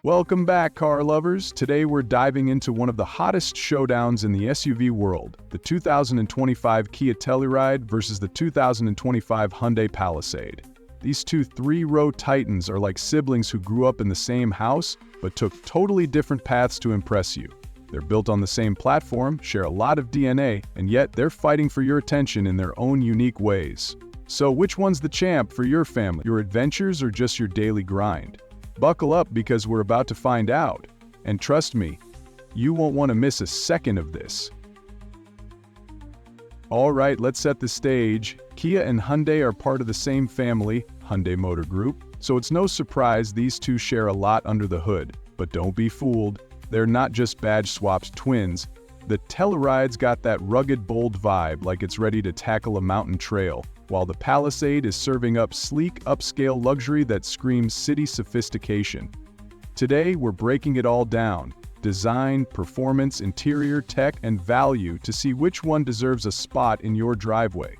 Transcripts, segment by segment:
Welcome back, car lovers. Today we're diving into one of the hottest showdowns in the SUV world, the 2025 Kia Telluride versus the 2025 Hyundai Palisade. These two three-row titans are like siblings who grew up in the same house, but took totally different paths to impress you. They're built on the same platform, share a lot of DNA, and yet they're fighting for your attention in their own unique ways. So which one's the champ for your family, your adventures, or just your daily grind? Buckle up because we're about to find out. And trust me, you won't want to miss a second of this. Alright, let's set the stage. Kia and Hyundai are part of the same family, Hyundai Motor Group, so it's no surprise these two share a lot under the hood. But don't be fooled, they're not just badge-swapped twins. The Telluride's got that rugged, bold vibe like it's ready to tackle a mountain trail, while the Palisade is serving up sleek, upscale luxury that screams city sophistication. Today, we're breaking it all down: design, performance, interior, tech, and value to see which one deserves a spot in your driveway.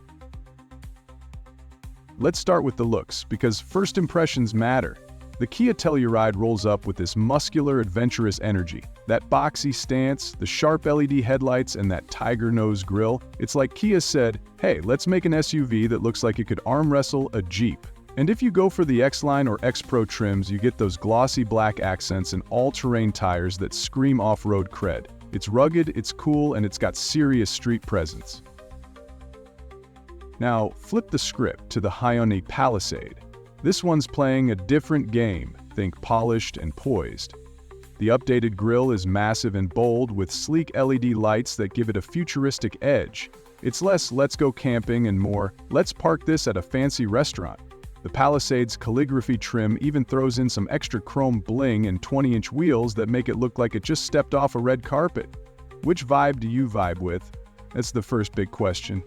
Let's start with the looks, because first impressions matter. The Kia Telluride rolls up with this muscular, adventurous energy. That boxy stance, the sharp LED headlights, and that tiger nose grille. It's like Kia said, hey, let's make an SUV that looks like it could arm wrestle a Jeep. And if you go for the X-Line or X-Pro trims, you get those glossy black accents and all-terrain tires that scream off-road cred. It's rugged, it's cool, and it's got serious street presence. Now, flip the script to the Hyundai Palisade. This one's playing a different game, think polished and poised. The updated grille is massive and bold with sleek LED lights that give it a futuristic edge. It's less "let's go camping" and more "let's park this at a fancy restaurant." The Palisade's calligraphy trim even throws in some extra chrome bling and 20-inch wheels that make it look like it just stepped off a red carpet. Which vibe do you vibe with? That's the first big question.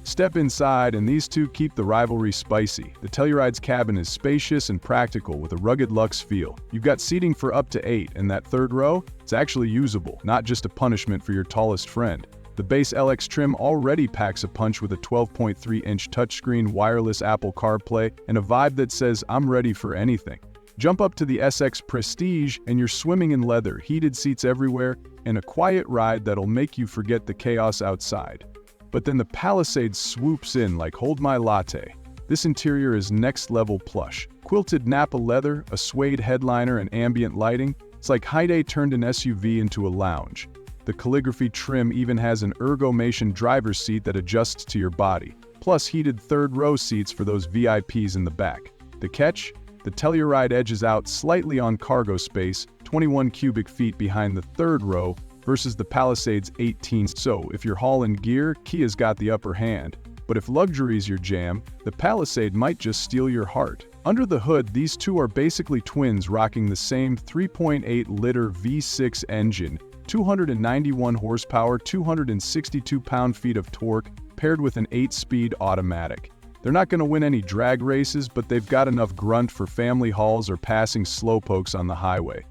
Step inside and these two keep the rivalry spicy. The Telluride's cabin is spacious and practical with a rugged luxe feel. You've got seating for up to 8, and that third row, it's actually usable, not just a punishment for your tallest friend. The base LX trim already packs a punch with a 12.3-inch touchscreen, wireless Apple CarPlay, and a vibe that says, I'm ready for anything. Jump up to the SX Prestige and you're swimming in leather, heated seats everywhere, and a quiet ride that'll make you forget the chaos outside. But then the Palisade swoops in like hold my latte. This interior is next-level plush. Quilted Napa leather, a suede headliner, and ambient lighting. It's like Hyundai turned an SUV into a lounge. The calligraphy trim even has an Ergomation driver's seat that adjusts to your body, plus heated third-row seats for those VIPs in the back. The catch? The Telluride edges out slightly on cargo space, 21 cubic feet behind the third row, versus the Palisade's 18. So, if you're hauling gear, Kia's got the upper hand. But if luxury's your jam, the Palisade might just steal your heart. Under the hood, these two are basically twins rocking the same 3.8-liter V6 engine, 291 horsepower, 262 pound-feet of torque, paired with an 8-speed automatic. They're not going to win any drag races, but they've got enough grunt for family hauls or passing slowpokes on the highway.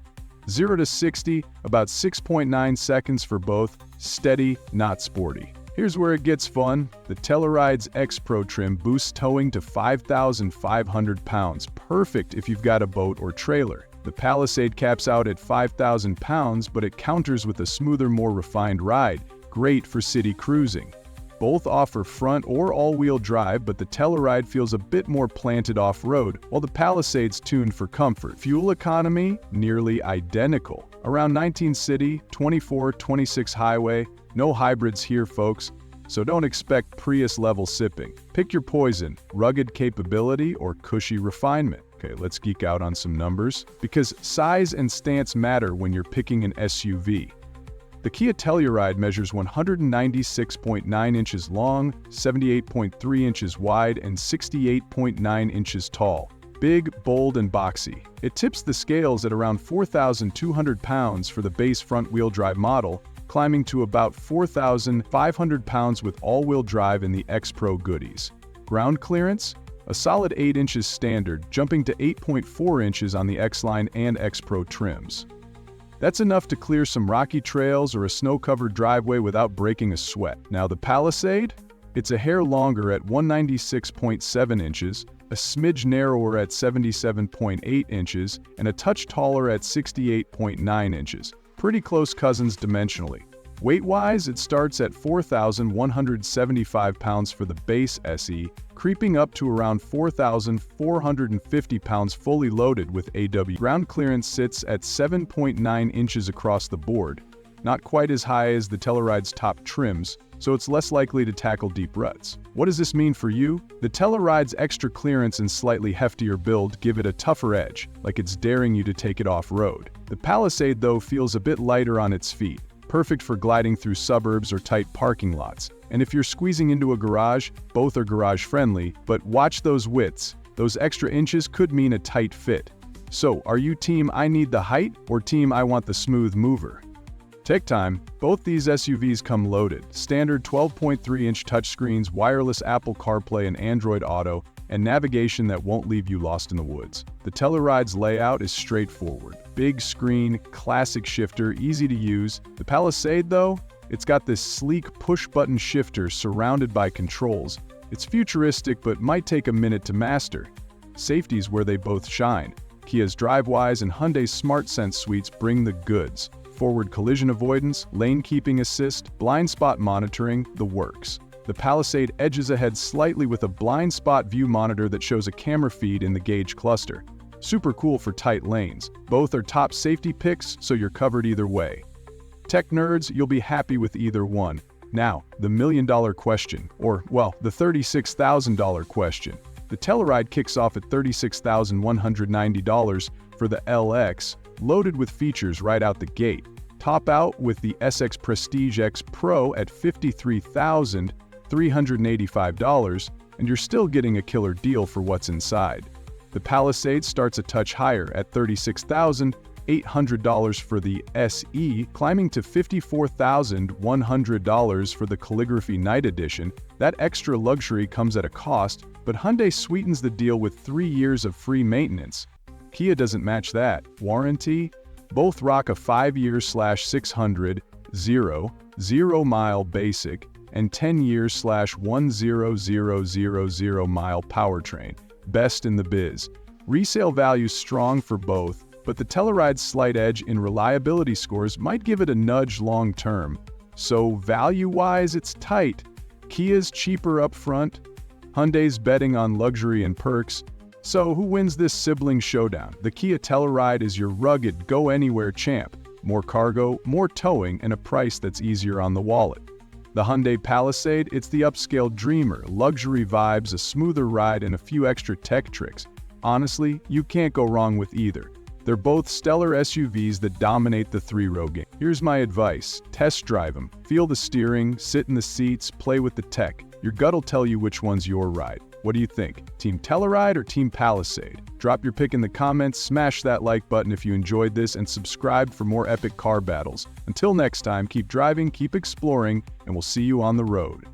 0 to 60, about 6.9 seconds for both, steady, not sporty. Here's where it gets fun. The Telluride's X-Pro trim boosts towing to 5,500 pounds, perfect if you've got a boat or trailer. The Palisade caps out at 5,000 pounds, but it counters with a smoother, more refined ride, great for city cruising. Both offer front or all-wheel drive, but the Telluride feels a bit more planted off-road, while the Palisade's tuned for comfort. Fuel economy, nearly identical. Around 19 city, 24-26 highway, no hybrids here, folks, so don't expect Prius-level sipping. Pick your poison, rugged capability or cushy refinement. Okay, let's geek out on some numbers, because size and stance matter when you're picking an SUV. The Kia Telluride measures 196.9 inches long, 78.3 inches wide, and 68.9 inches tall. Big, bold, and boxy. It tips the scales at around 4,200 pounds for the base front-wheel drive model, climbing to about 4,500 pounds with all-wheel drive in the X-Pro goodies. Ground clearance? A solid 8 inches standard, jumping to 8.4 inches on the X-Line and X-Pro trims. That's enough to clear some rocky trails or a snow-covered driveway without breaking a sweat. Now the Palisade? It's a hair longer at 196.7 inches, a smidge narrower at 77.8 inches, and a touch taller at 68.9 inches. Pretty close cousins dimensionally. Weight-wise, it starts at 4,175 pounds for the base SE, creeping up to around 4,450 pounds fully loaded with AW. Ground clearance sits at 7.9 inches across the board, not quite as high as the Telluride's top trims, so it's less likely to tackle deep ruts. What does this mean for you? The Telluride's extra clearance and slightly heftier build give it a tougher edge, like it's daring you to take it off-road. The Palisade, though, feels a bit lighter on its feet, perfect for gliding through suburbs or tight parking lots. And if you're squeezing into a garage, both are garage-friendly, but watch those widths. Those extra inches could mean a tight fit. So, are you team I need the height or team I want the smooth mover? Take time. Both these SUVs come loaded. Standard 12.3-inch touchscreens, wireless Apple CarPlay and Android Auto, and navigation that won't leave you lost in the woods. The Telluride's layout is straightforward. Big screen, classic shifter, easy to use. The Palisade, though, it's got this sleek push-button shifter surrounded by controls. It's futuristic but might take a minute to master. Safety's where they both shine. Kia's DriveWise and Hyundai's SmartSense suites bring the goods. Forward collision avoidance, lane keeping assist, blind spot monitoring, the works. The Palisade edges ahead slightly with a blind spot view monitor that shows a camera feed in the gauge cluster. Super cool for tight lanes. Both are top safety picks, so you're covered either way. Tech nerds, you'll be happy with either one. Now, the million-dollar question, or, well, the $36,000 question. The Telluride kicks off at $36,190 for the LX, loaded with features right out the gate. Top out with the SX Prestige X Pro at $53,385, and you're still getting a killer deal for what's inside. The Palisade starts a touch higher at $36,800 for the SE, climbing to $54,100 for the Calligraphy Night Edition. That extra luxury comes at a cost, but Hyundai sweetens the deal with 3 years of free maintenance. Kia doesn't match that. Warranty? Both rock a 5-year/600, 0 mile basic, and 10-year/10000 mile powertrain. Best in the biz. Resale value's strong for both, but the Telluride's slight edge in reliability scores might give it a nudge long-term. So value-wise, it's tight. Kia's cheaper up front. Hyundai's betting on luxury and perks. So who wins this sibling showdown? The Kia Telluride is your rugged, go-anywhere champ. More cargo, more towing, and a price that's easier on the wallet. The Hyundai Palisade, it's the upscale dreamer, luxury vibes, a smoother ride, and a few extra tech tricks. Honestly, you can't go wrong with either. They're both stellar SUVs that dominate the three-row game. Here's my advice. Test drive them. Feel the steering, sit in the seats, play with the tech. Your gut'll tell you which one's your ride. What do you think? Team Telluride or Team Palisade? Drop your pick in the comments, smash that like button if you enjoyed this, and subscribe for more epic car battles. Until next time, keep driving, keep exploring, and we'll see you on the road.